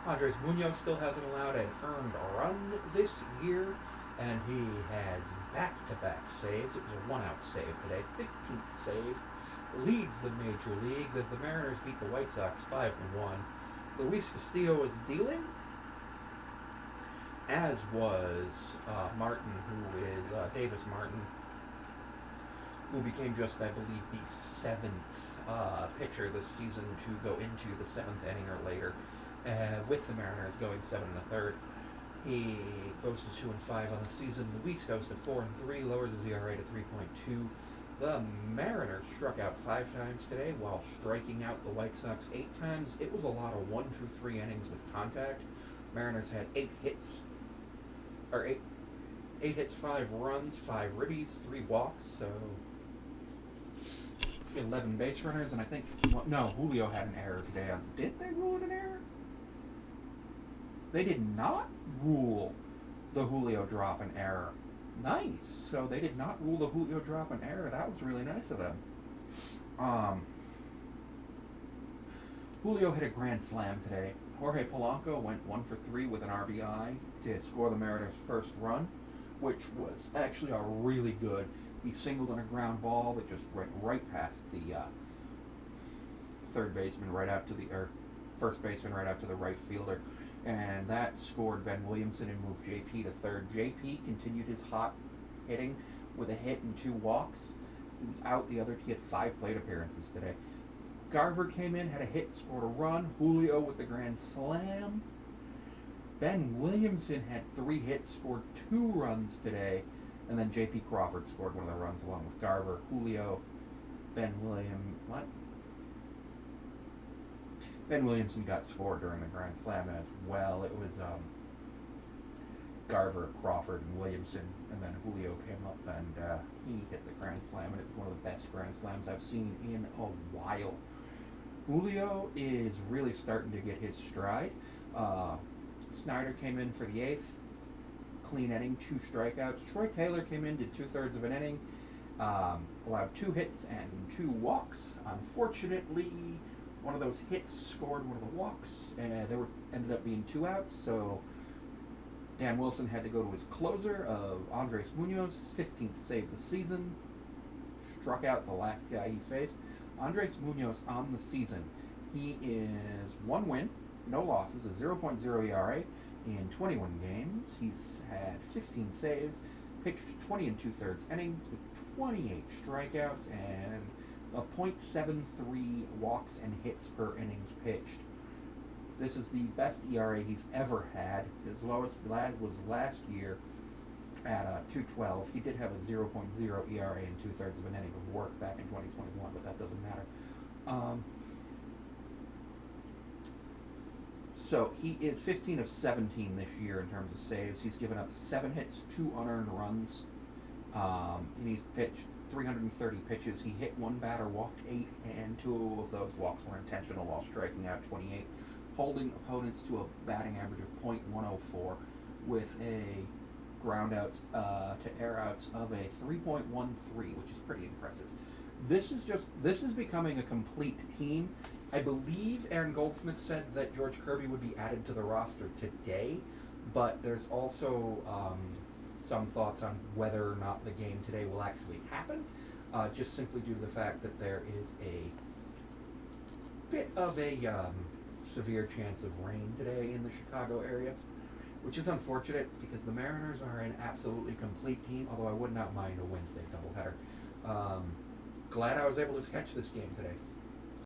Andres Munoz still hasn't allowed an earned run this year, and he has back-to-back saves. It was a one-out save today, 15th save. Leads the major leagues as the Mariners beat the White Sox 5-1. Luis Castillo is dealing, as was Martin, who is Davis Martin, who became just, I believe, the seventh pitcher this season to go into the seventh inning or later, with the Mariners going 7 1/3. He goes to 2-5 on the season. Luis goes to 4-3, lowers his ERA to 3.2. The Mariners struck out 5 times today while striking out the White Sox 8 times. It was a lot of 1, 2, 3 innings with contact. Mariners had 8 hits, 5 runs, 5 ribbies, 3 walks, so 11 base runners, and I think, no, Julio had an error today. Did they rule it an error? They did not rule the Julio drop an error. Nice. So they did not rule the Julio drop an error. That was really nice of them. Julio hit a grand slam today. Jorge Polanco went 1 for 3 with an RBI to score the Mariners' first run, which was actually a really good. He singled on a ground ball that just went right past the third baseman, right out to the first baseman, right out to the right fielder, and that scored Ben Williamson and moved JP to third. JP continued his hot hitting with a hit and 2 walks. He was out the other. He had 5 plate appearances today. Garver came in, had a hit, scored a run. Julio with the grand slam. Ben Williamson had 3 hits, scored 2 runs today, and then J.P. Crawford scored one of the runs along with Garver. Julio, Ben Williamson got scored during the grand slam as well. It was Garver, Crawford, and Williamson, and then Julio came up and he hit the grand slam, and it was one of the best grand slams I've seen in a while. Julio is really starting to get his stride. Snyder came in for the 8th. Clean inning, 2 strikeouts. Troy Taylor came in, did 2/3 of an inning, allowed 2 hits and 2 walks. Unfortunately, one of those hits scored one of the walks, and ended up being 2 outs. So Dan Wilson had to go to his closer of Andres Munoz, 15th save of the season. Struck out the last guy he faced. Andres Munoz on the season, he is 1 win, no losses, a 0.0 ERA in 21 games. He's had 15 saves, pitched 20 2/3 innings with 28 strikeouts and a .73 walks and hits per innings pitched. This is the best ERA he's ever had. His lowest was last year at 2.12. He did have a 0.0 ERA in 2/3 of an inning of work back in 2021, but that doesn't matter. So he is 15 of 17 this year in terms of saves. He's given up 7 hits, 2 unearned runs, and he's pitched 330 pitches. He hit 1 batter, walked 8, and 2 of those walks were intentional while striking out 28, holding opponents to a batting average of .104 with a ground outs to air outs of a 3.13, which is pretty impressive. This is becoming a complete team. I believe Aaron Goldsmith said that George Kirby would be added to the roster today, but there's also some thoughts on whether or not the game today will actually happen, just simply due to the fact that there is a bit of a severe chance of rain today in the Chicago area, which is unfortunate because the Mariners are an absolutely complete team, although I would not mind a Wednesday doubleheader. Glad I was able to catch this game today.